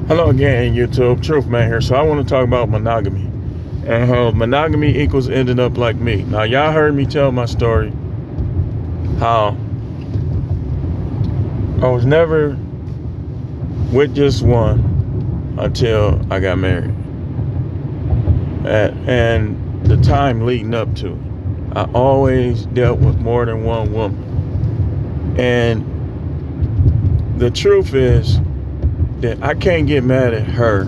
Hello again, YouTube. Truth Man here. So I want to talk about monogamy and how monogamy equals ending up like me. Now, y'all heard me tell my story how I was never with just one until I got married. And the time leading up to it, I always dealt with more than one woman. And the truth is that I can't get mad at her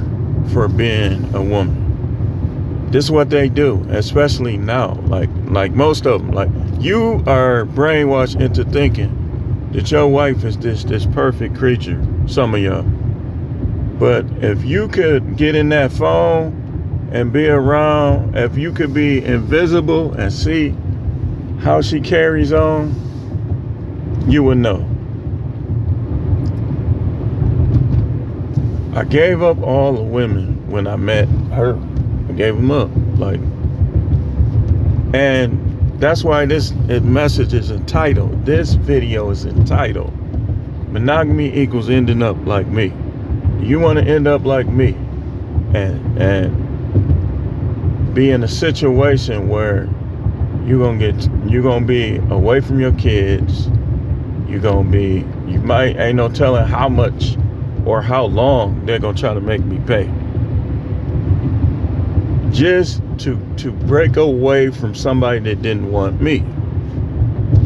for being a woman. This is what they do, especially now. Like most of them. Like, you are brainwashed into thinking that your wife is this perfect creature. Some of y'all. But if you could get in that phone and be around, if you could be invisible and see how she carries on, you would know. I gave up all the women when I met her. I gave them up. And that's why this message is entitled, this video is entitled, Monogamy Equals Ending Up Like Me. You want to end up like me and be in a situation where you're gonna be away from your kids. You might, ain't no telling how much or how long they're gonna try to make me pay, just to break away from somebody that didn't want me.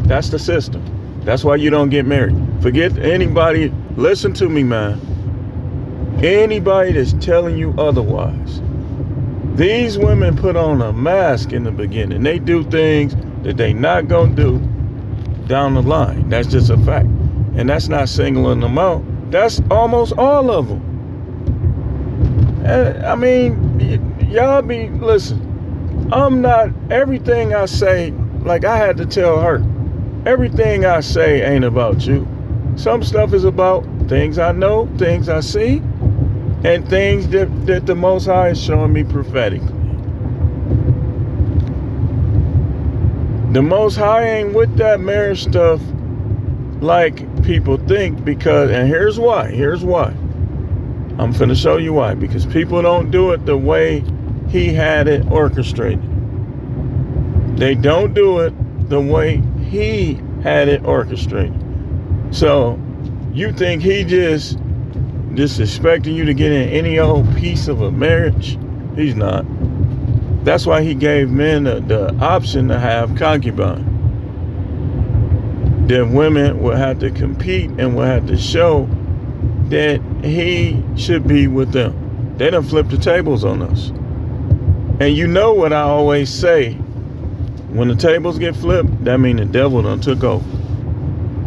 That's the system. That's why you don't get married. Forget anybody. Listen to me, man. Anybody that's telling you otherwise. These women put on a mask in the beginning. They do things that they not gonna do down the line. That's just a fact. And that's not singling them out. That's almost all of them. I mean, y'all listen, I'm not, everything I say, like I had to tell her, everything I say ain't about you. Some stuff is about things I know, things I see, and things that the Most High is showing me prophetically. The Most High ain't with that marriage stuff like people think, because, and here's why. I'm finna show you why. Because people don't do it the way he had it orchestrated. They don't do it the way he had it orchestrated. So you think he just expecting you to get in any old piece of a marriage? He's not. That's why he gave men the option to have concubine. Then women will have to compete and will have to show that he should be with them. They done flipped the tables on us. And you know what I always say, when the tables get flipped, that means the devil done took over.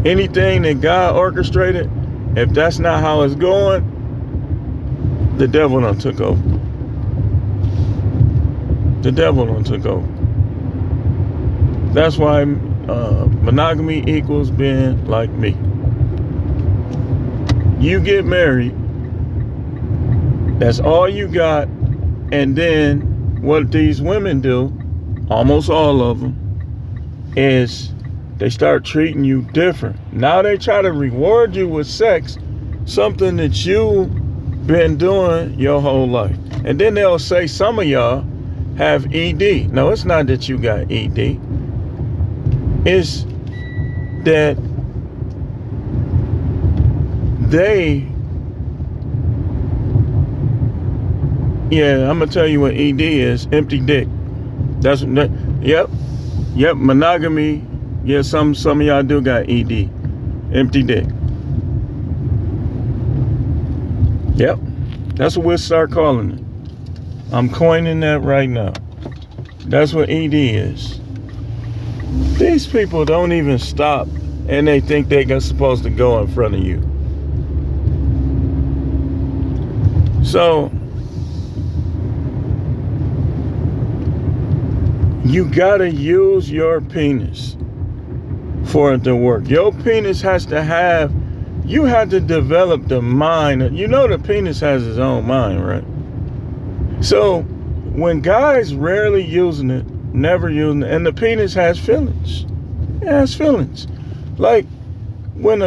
Anything that God orchestrated, if that's not how it's going, the devil done took over. The devil done took over. That's why monogamy equals being like me. You get married, that's all you got, and then what these women do, almost all of them, is they start treating you different. Now they try to reward you with sex, something that you've been doing your whole life. And then they'll say some of y'all have ED. No, it's not that you got ED. It's that I'm gonna tell you what ED is. Empty dick. Yep, monogamy. Yeah, some of y'all do got ED. Empty dick. Yep, that's what we'll start calling it. I'm coining that right now. That's what ED is. These people don't even stop, and they think they're supposed to go in front of you. So you gotta use your penis for it to work. Your penis has to have, you have to develop the mind. You know the penis has its own mind, right? So when guys rarely using it, never using it, and the penis has feelings. It has feelings. Like when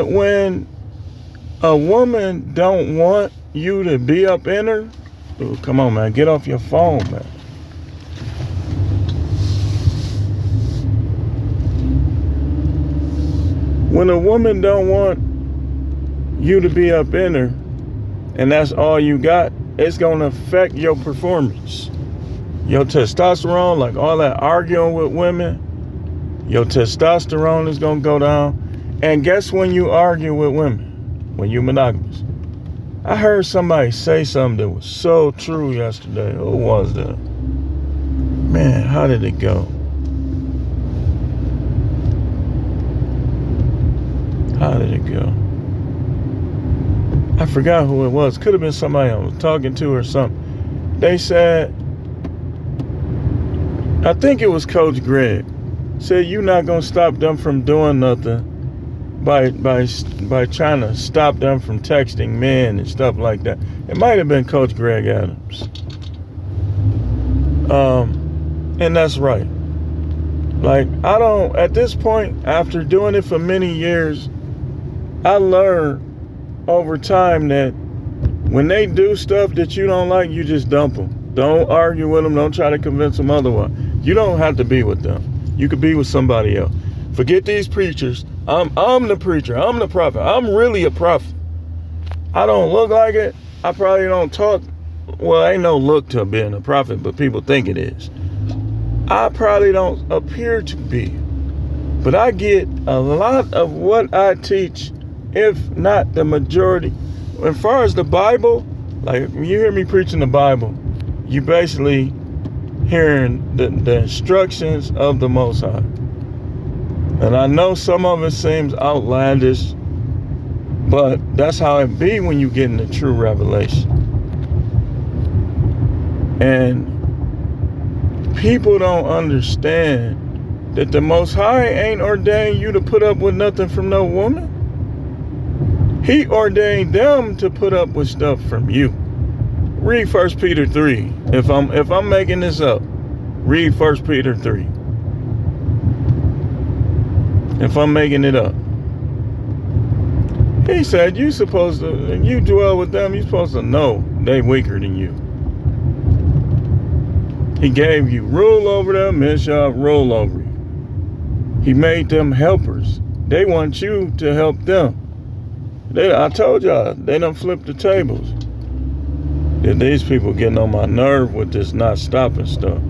A woman don't want you to be up in her. Ooh, come on, man. Get off your phone, man. When a woman don't want you to be up in her, and that's all you got, it's going to affect your performance. Your testosterone, like all that arguing with women, your testosterone is going to go down. And guess when you argue with women? When you're monogamous. I heard somebody say something that was so true yesterday. Who was that? Man, how did it go? How did it go? I forgot who it was. Could have been somebody I was talking to or something. They said, I think it was Coach Greg, said you're not going to stop them from doing nothing by trying to stop them from texting men and stuff like that. It might have been Coach Greg Adams. And that's right. Like, I don't, at this point, after doing it for many years, I learned over time that when they do stuff that you don't like, you just dump them. Don't argue with them. Don't try to convince them otherwise. You don't have to be with them. You could be with somebody else. Forget these preachers. I'm the preacher. I'm the prophet. I'm really a prophet. I don't look like it. I probably don't talk. Well, ain't no look to being a prophet, but people think it is. I probably don't appear to be. But I get a lot of what I teach, if not the majority. As far as the Bible, like when you hear me preaching the Bible, you basically hearing the instructions of the Most High. And I know some of it seems outlandish, but that's how it be when you get in the true revelation. And people don't understand that the Most High ain't ordained you to put up with nothing from no woman. He ordained them to put up with stuff from you. Read 1 Peter 3. If I'm making this up, read 1 Peter 3. If I'm making it up. He said you dwell with them, you're supposed to know they weaker than you. He gave you rule over them, men shall rule over you. He made them helpers. They want you to help them. I told y'all, they done flipped the tables. That these people getting on my nerve with this not stopping stuff.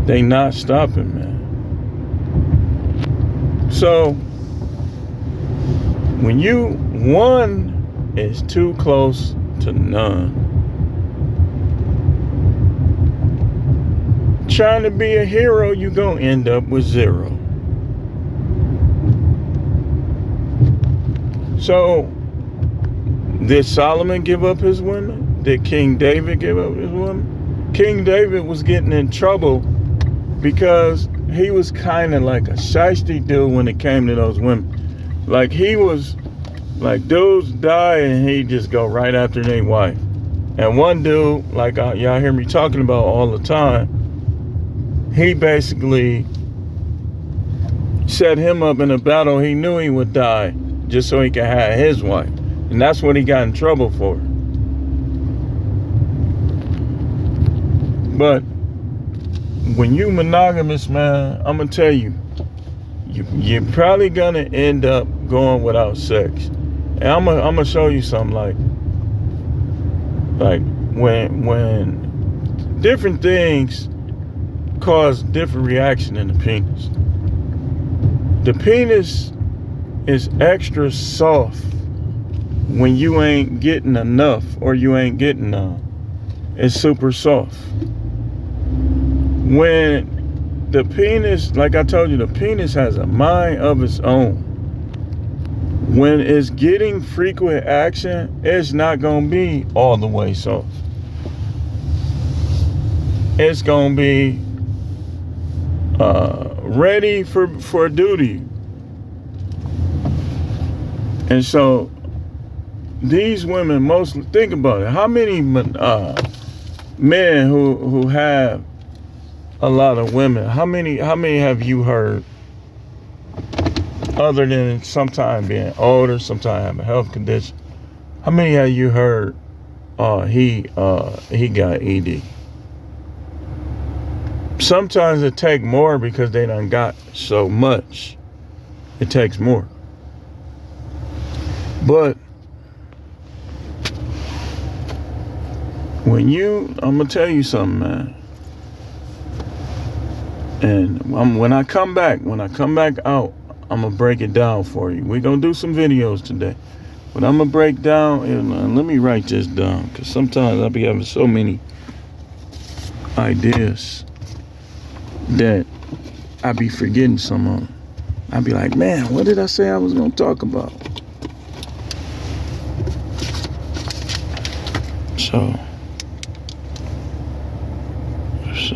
They not stopping, man. So, when one is too close to none, trying to be a hero, you're going to end up with zero. So, did Solomon give up his women? Did King David give up his women? King David was getting in trouble because he was kind of like a shiesty dude when it came to those women. Like, he was, like, dudes die and he just go right after their wife. And one dude, like y'all hear me talking about all the time, he basically set him up in a battle he knew he would die just so he could have his wife. And that's what he got in trouble for. But when you monogamous, man, I'm going to tell you, you're probably going to end up going without sex. And I'm gonna show you something like when different things cause different reaction in the penis. The penis is extra soft when you ain't getting enough or you ain't getting none. It's super soft. When the penis, like I told you, the penis has a mind of its own. When it's getting frequent action, it's not going to be all the way soft. It's going to be ready for duty. And so these women mostly, think about it. How many men who have a lot of women, how many have you heard other than sometimes being older, sometimes having a health condition. How many of you heard he got ED? Sometimes it take more because they done got so much. It takes more. But I'm gonna tell you something, man. And when I come back out, I'm gonna break it down for you. We're gonna do some videos today. But I'm gonna break down, and let me write this down, because sometimes I'll be having so many ideas that I be forgetting some of them. I'll be like, man, what did I say I was gonna talk about? So,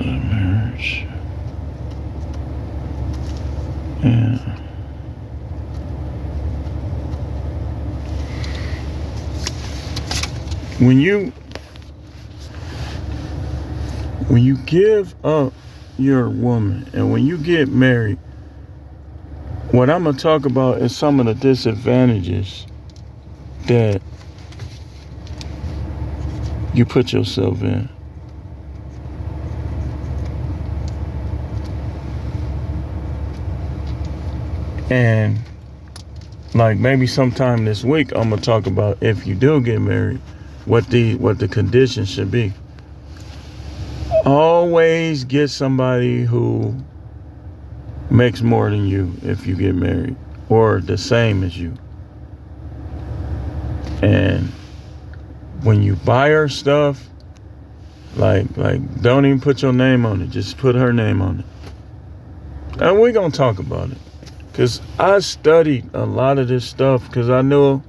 marriage. Yeah. When you give up your woman and when you get married, what I'm gonna talk about is some of the disadvantages that you put yourself in. And like maybe sometime this week, I'm gonna talk about if you do get married, what the conditions should be. Always get somebody who makes more than you if you get married, or the same as you. And when you buy her stuff, like don't even put your name on it, just put her name on it. And we're gonna talk about it, because I studied a lot of this stuff, because I knew,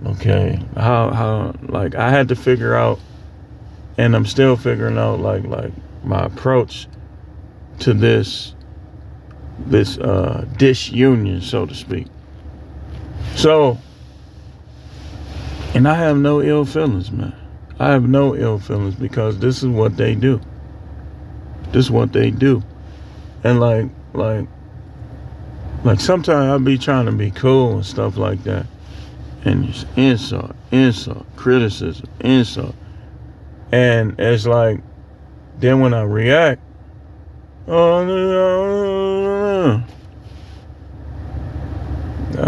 okay, how like I had to figure out, and I'm still figuring out like my approach to this disunion, so to speak. So, and I have no ill feelings, man. I have no ill feelings, because this is what they do. This is what they do. And like sometimes I'll be trying to be cool and stuff like that, and just insult, criticism, insult. And it's like, then when I react, I'll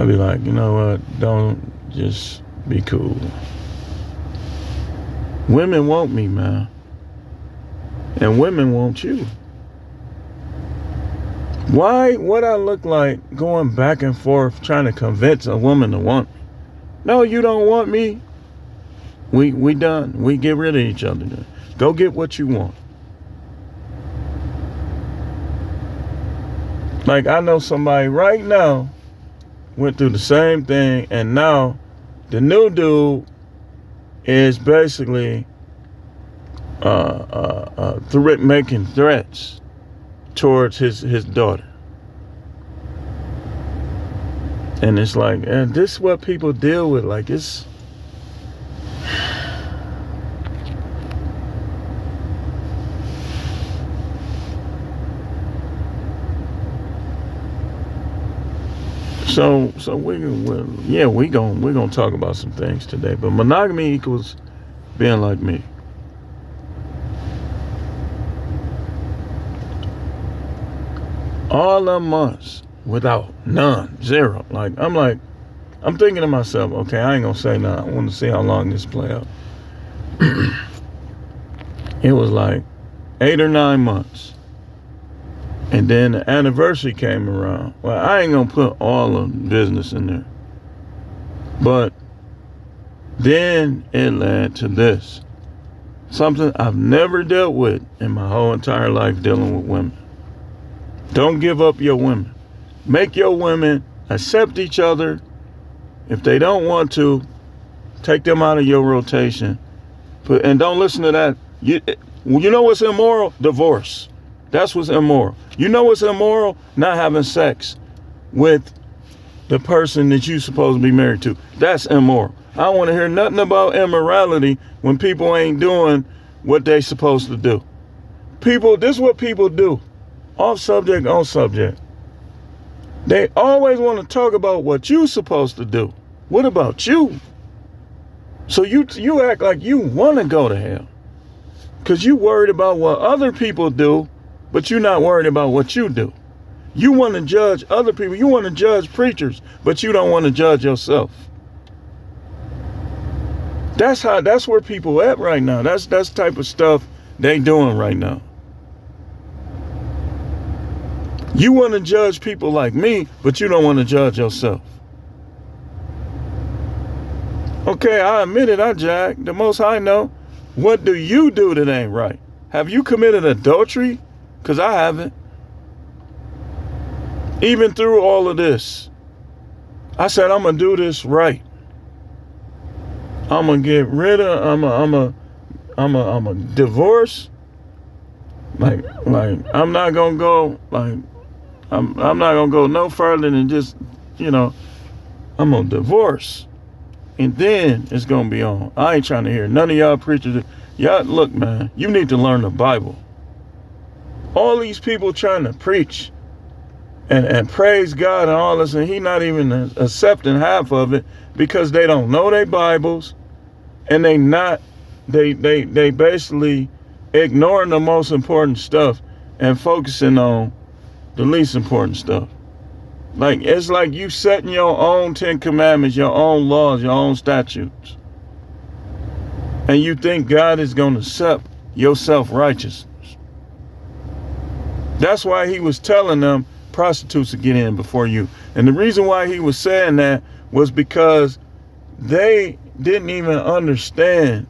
be like, you know what, don't, just be cool. Women want me, man. And women want you. Why would I look like going back and forth trying to convince a woman to want me? No, you don't want me. We done. We get rid of each other. Go get what you want. Like, I know somebody right now went through the same thing, and now the new dude is basically making threats towards his daughter. And it's like, and this is what people deal with. Like, it's so we're gonna talk about some things today. But monogamy equals being like me. All the months without none, zero. I'm thinking to myself, okay, I ain't gonna say nothing. I want to see how long this play out. It was like 8 or 9 months. And then the anniversary came around. Well, I ain't gonna put all of the business in there. But then it led to this. Something I've never dealt with in my whole entire life, dealing with women. Don't give up your women. Make your women accept each other. If they don't want to, take them out of your rotation. And don't listen to that. You know what's immoral? Divorce. That's what's immoral. You know what's immoral? Not having sex with the person that you're supposed to be married to. That's immoral. I don't want to hear nothing about immorality when people ain't doing what they supposed to do. People, this is what people do. Off subject, on subject. They always want to talk about what you're supposed to do. What about you? So you act like you want to go to hell because you worried about what other people do, but you're not worried about what you do. You want to judge other people. You want to judge preachers, but you don't want to judge yourself. That's where people at right now. That's the type of stuff they doing right now. You want to judge people like me, but you don't want to judge yourself. Okay, I admit it, I jack. The Most High know. What do you do that ain't right? Have you committed adultery? Because I haven't. Even through all of this, I said, I'm going to do this right. I'm going to get rid of, I'm a divorce. Like, I'm not going to go, I'm not going to go no further than just, I'm going to divorce. And then it's going to be on. I ain't trying to hear none of y'all preachers. Y'all, look, man, you need to learn the Bible. All these people trying to preach and praise God and all this, and he not even accepting half of it because they don't know their Bibles, and they basically ignoring the most important stuff and focusing on the least important stuff. Like, it's like you setting your own 10 commandments, your own laws, your own statutes. And you think God is going to accept your self-righteousness. That's why he was telling them prostitutes to get in before you. And the reason why he was saying that was because they didn't even understand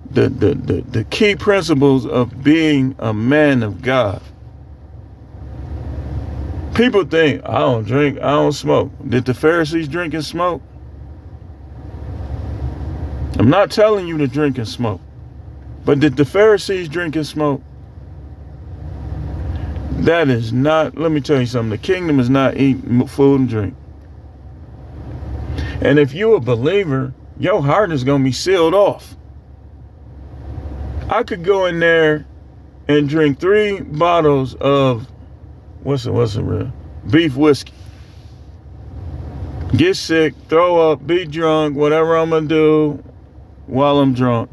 the key principles of being a man of God. People think, I don't drink, I don't smoke. Did the Pharisees drink and smoke? I'm not telling you to drink and smoke. But did the Pharisees drink and smoke? That is not, let me tell you something. The kingdom is not eating food and drink. And if you're a believer, your heart is going to be sealed off. I could go in there and drink 3 bottles of, what's it real? Beef whiskey. Get sick, throw up, be drunk, whatever I'm going to do while I'm drunk.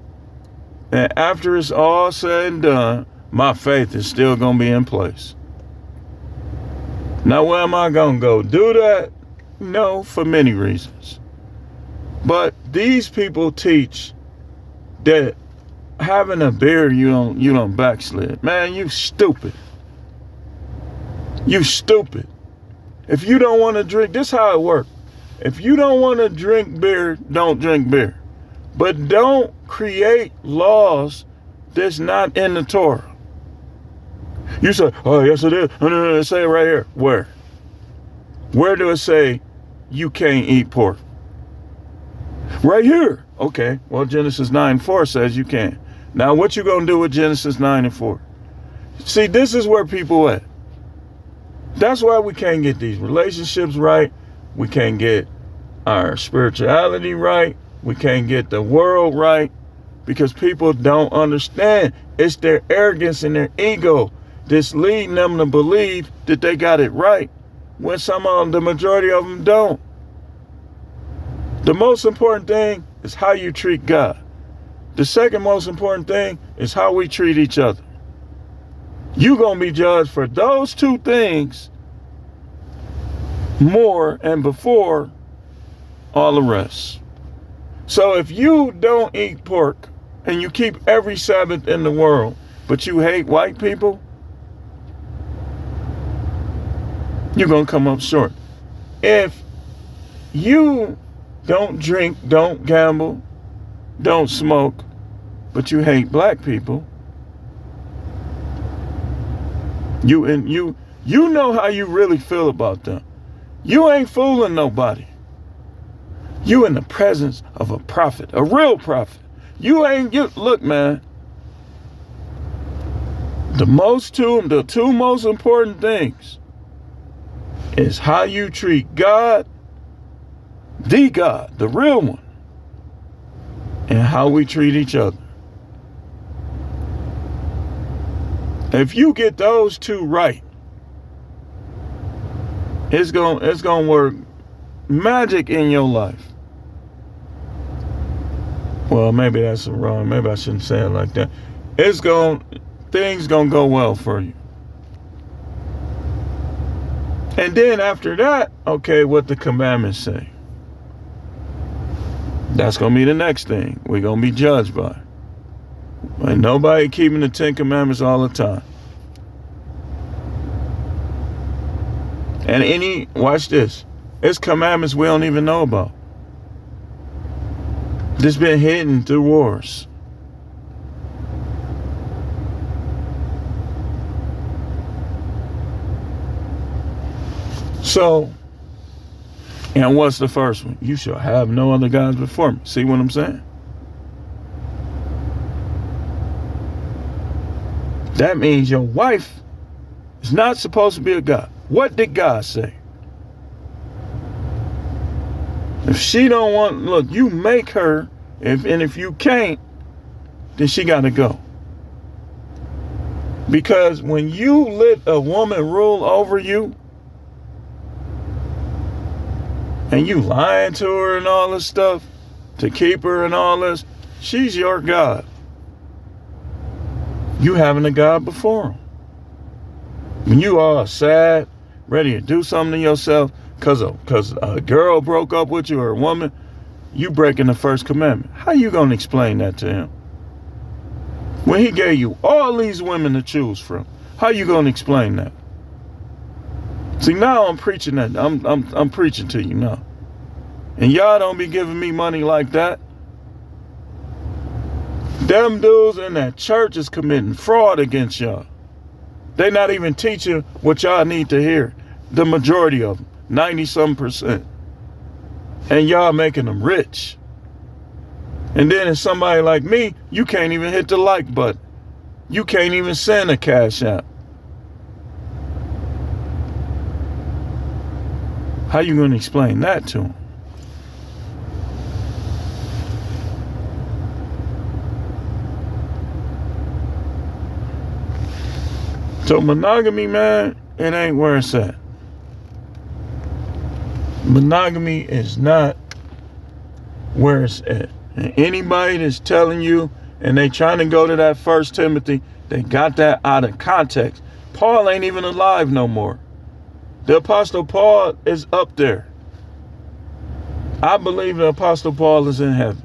And after it's all said and done, my faith is still going to be in place. Now, where am I going to go do that? No, for many reasons. But these people teach that having a beer, you don't backslid. Man, you stupid. You stupid. If you don't want to drink, this is how it works. If you don't want to drink beer, don't drink beer. But don't create laws that's not in the Torah. You say, oh, yes it is. No, it say it right here. Where? Where do it say you can't eat pork? Right here. Okay, well, Genesis 9:4 says you can. Now, what you gonna do with Genesis 9:4? See, this is where people at. That's why we can't get these relationships right. We can't get our spirituality right. We can't get the world right because people don't understand. It's their arrogance and their ego that's leading them to believe that they got it right when the majority of them don't. The most important thing is how you treat God. The second most important thing is how we treat each other. You're going to be judged for those 2 things more and before all the rest. So if you don't eat pork and you keep every Sabbath in the world, but you hate white people, you're going to come up short. If you don't drink, don't gamble, don't smoke, but you hate black people, you know how you really feel about them. You ain't fooling nobody. You in the presence of a prophet, a real prophet. Look, man. The 2 most important things is how you treat God, the real one, and how we treat each other. If you get those 2 right, It's gonna work magic in your life. Well, maybe that's wrong. Maybe I shouldn't say it like that. Things gonna go well for you. And then after that, okay, what the commandments say. That's gonna be the next thing we're gonna be judged by. And nobody keeping the 10 Commandments all the time. And watch this. It's commandments we don't even know about. This been hidden through wars. So, and what's the first one? You shall have no other gods before me. See what I'm saying? That means your wife is not supposed to be a god. What did God say? If she don't want, look, you make her, if you can't, then she got to go. Because when you let a woman rule over you, and you lying to her and all this stuff to keep her and all this, she's your God. You having a God before him. When you are sad, ready to do something to yourself because a girl broke up with you or a woman, you breaking the first commandment. How you going to explain that to him? When he gave you all these women to choose from, how you going to explain that? See, now I'm preaching that. I'm preaching to you now. And y'all don't be giving me money like that. Them dudes in that church is committing fraud against y'all. They not even teaching what y'all need to hear. The majority of them, 90-some%. And y'all making them rich. And then if somebody like me, you can't even hit the like button. You can't even send a cash app. How you going to explain that to them? So monogamy, man, it ain't where it's at. Monogamy is not where it's at. And anybody that's telling you and they trying to go to that 1 Timothy, they got that out of context. Paul ain't even alive no more. The Apostle Paul is up there. I believe the Apostle Paul is in heaven.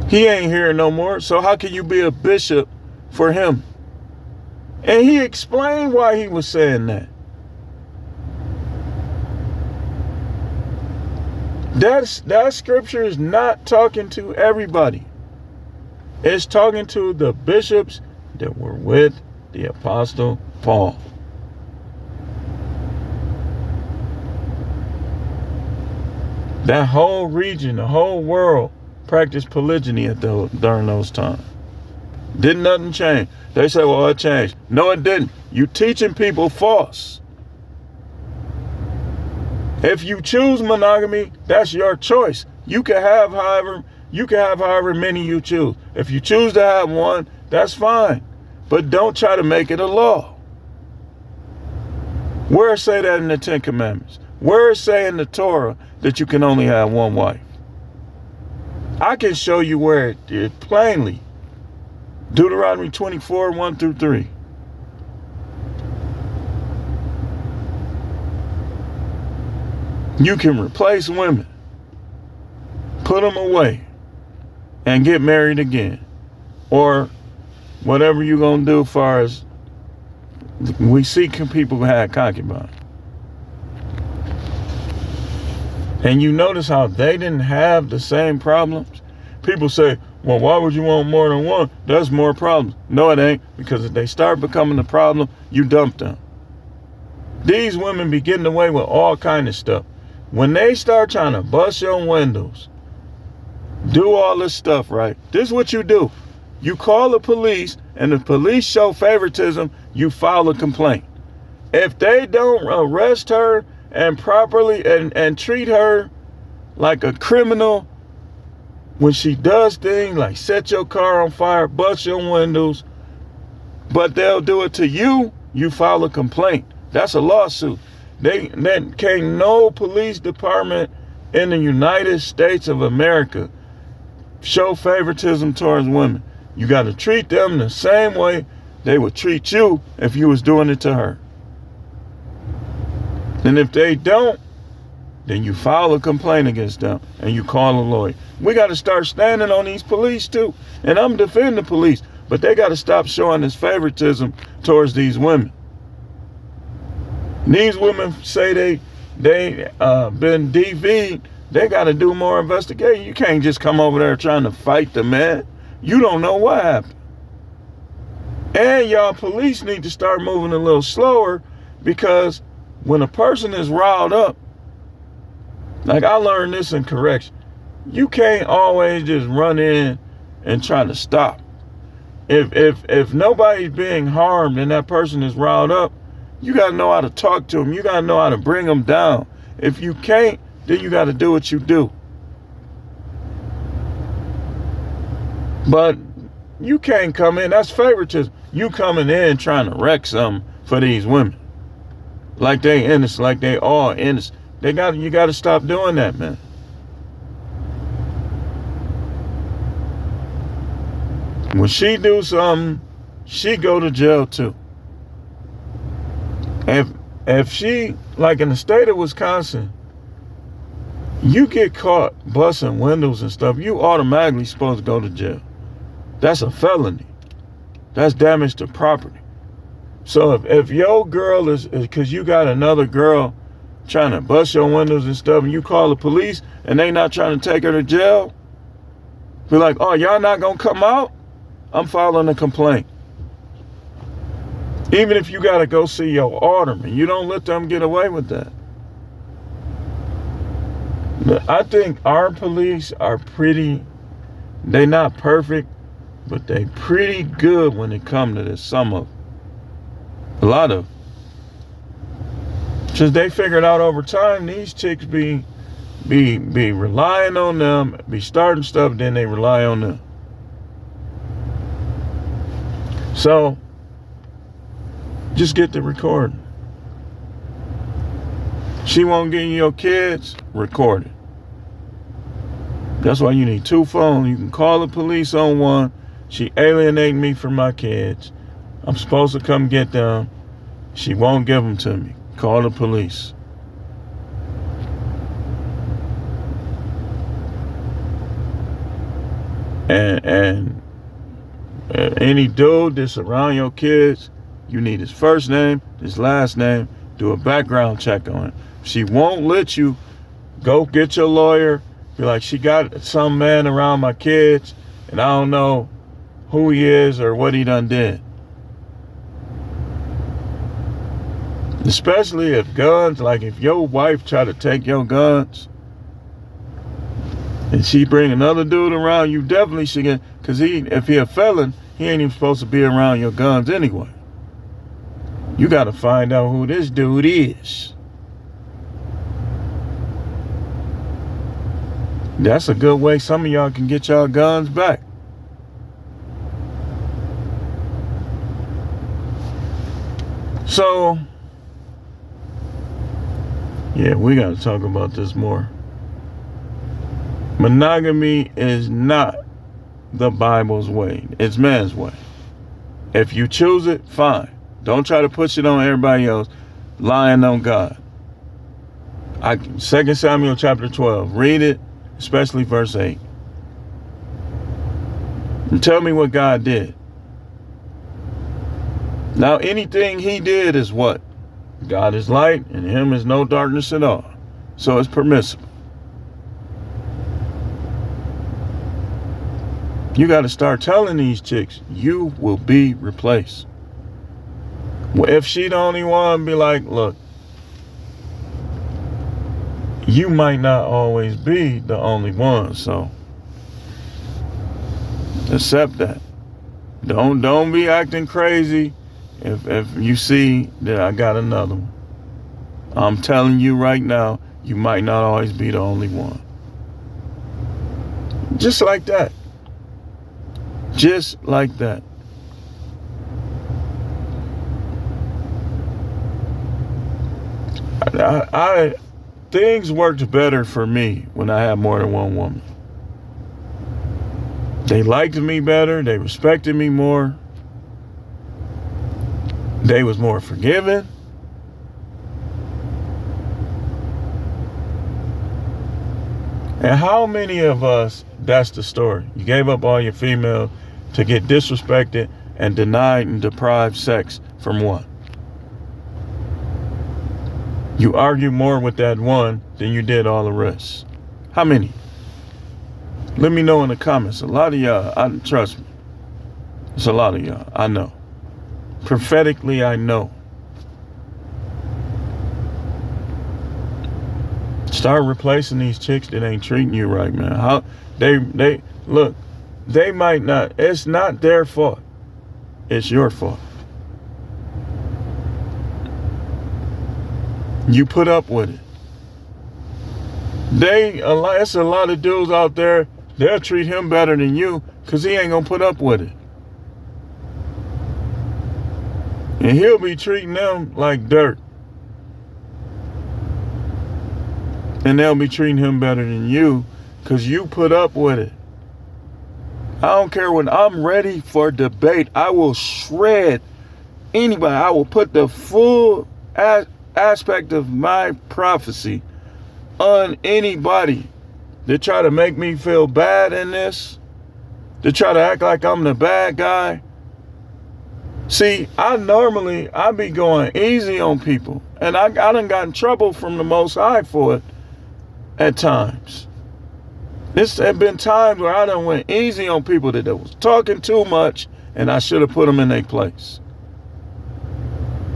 He ain't here no more, so how can you be a bishop for him? And he explained why he was saying that. That scripture is not talking to everybody. It's talking to the bishops that were with the Apostle Paul. That whole region, the whole world, practiced polygyny during those times. Didn't nothing change. They say, well, it changed. No, it didn't. You teaching people false. If you choose monogamy, that's your choice. You can have however many you choose. If you choose to have one, that's fine. But don't try to make it a law. Where say that in the 10 Commandments? Where it say in the Torah that you can only have one wife? I can show you where it plainly. Deuteronomy 24, 1 through 3. You can replace women, put them away, and get married again. Or whatever you're going to do as far as we see people who had concubines. And you notice how they didn't have the same problems. People say, well, why would you want more than one? That's more problems. No, it ain't. Because if they start becoming a problem, you dump them. These women be getting away with all kind of stuff. When they start trying to bust your windows, do all this stuff, right? This is what you do. You call the police, and the police show favoritism, you file a complaint. If they don't arrest her and properly and treat her like a criminal when she does things like set your car on fire, bust your windows, But they'll do it to you. You file a complaint. That's a lawsuit. That can't no police department in the United States of America show favoritism towards women. You got to treat them the same way they would treat you if you was doing it to her. And if they don't, then you file a complaint against them and you call a lawyer. We got to start standing on these police too. And I'm defending the police, but they got to stop showing this favoritism towards these women. These women say they been DV'd. They got to do more investigation. You can't just come over there trying to fight the man. You don't know what happened. And y'all police need to start moving a little slower, because when a person is riled up, like I learned this in correction, you can't always just run in and try to stop. If nobody's being harmed and that person is riled up, you got to know how to talk to them. You got to know how to bring them down. If you can't, then you got to do what you do. But you can't come in. That's favoritism. You coming in trying to wreck something for these women. Like they innocent, like they all innocent. You got to stop doing that, man. When she do something, she go to jail too. If she, like in the state of Wisconsin, you get caught busting windows and stuff, you automatically supposed to go to jail. That's a felony. That's damage to property. So if your girl is because you got another girl trying to bust your windows and stuff, and you call the police and they not trying to take her to jail, be like, oh, y'all not gonna come out? I'm filing a complaint. Even if you gotta go see your alderman, you don't let them get away with that. But I think our police are they not perfect, but they pretty good when it comes to this. Some of them. A lot of them. Just they figured out over time, these chicks be relying on them, be starting stuff, then they rely on them. So, just get the recording. She won't give you your kids, record it. That's why you need 2 phones. You can call the police on one. She alienated me from my kids. I'm supposed to come get them. She won't give them to me. Call the police. And any dude that's around your kids, you need his first name, his last name, do a background check on it. She won't let you go get your lawyer, be like, she got some man around my kids and I don't know who he is or what he done did. Especially if guns, like if your wife try to take your guns and she bring another dude around, you definitely should get, because if he a felon, he ain't even supposed to be around your guns anyway. You got to find out who this dude is. That's a good way some of y'all can get y'all guns back. So, yeah, we got to talk about this more. Monogamy is not the Bible's way. It's man's way. If you choose it, fine. Don't try to push it on everybody else, lying on God. 2 Samuel chapter 12. Read it, especially verse 8. And tell me what God did. Now, anything he did is what? God is light, and in him is no darkness at all. So it's permissible. You got to start telling these chicks, you will be replaced. Well, if she the only one, be like, look, you might not always be the only one, so accept that. Don't be acting crazy if you see that I got another one. I'm telling you right now, you might not always be the only one. Just like that. Just like that. I things worked better for me when I had more than one woman. They liked me better. They respected me more. They was more forgiving. And how many of us, that's the story. You gave up all your female to get disrespected and denied and deprived sex from one. You argue more with that one than you did all the rest. How many? Let me know in the comments. A lot of y'all, trust me. It's a lot of y'all, I know. Prophetically, I know. Start replacing these chicks that ain't treating you right, man. How they look, they might not, it's not their fault. It's your fault. You put up with it. It's a lot of dudes out there, they'll treat him better than you because he ain't gonna put up with it. And he'll be treating them like dirt. And they'll be treating him better than you because you put up with it. I don't care when I'm ready for debate. I will shred anybody. I will put the full aspect of my prophecy on anybody that try to make me feel bad in this, to try to act like I'm the bad guy. See, I be going easy on people, and I done got in trouble from the Most High for it at times. There's been times where I done went easy on people that was talking too much, and I should have put them in their place.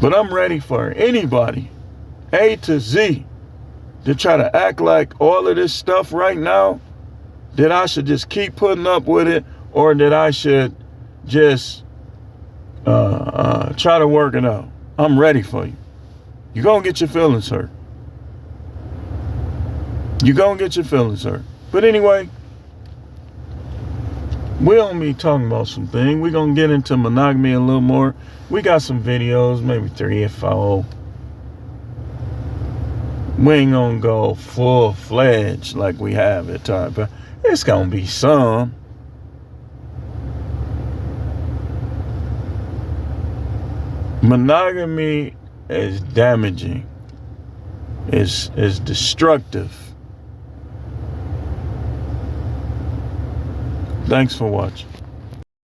But I'm ready for anybody, A to Z, to try to act like all of this stuff right now, that I should just keep putting up with it, or that I should just try to work it out. I'm ready for you. You're going to get your feelings hurt. You're going to get your feelings hurt. But anyway, we don't be talking about some things. We're going to get into monogamy a little more. We got some videos, maybe 3 or 4. We ain't going to go full-fledged like we have at times, but it's going to be some. Monogamy is damaging. It's destructive. Thanks for watching.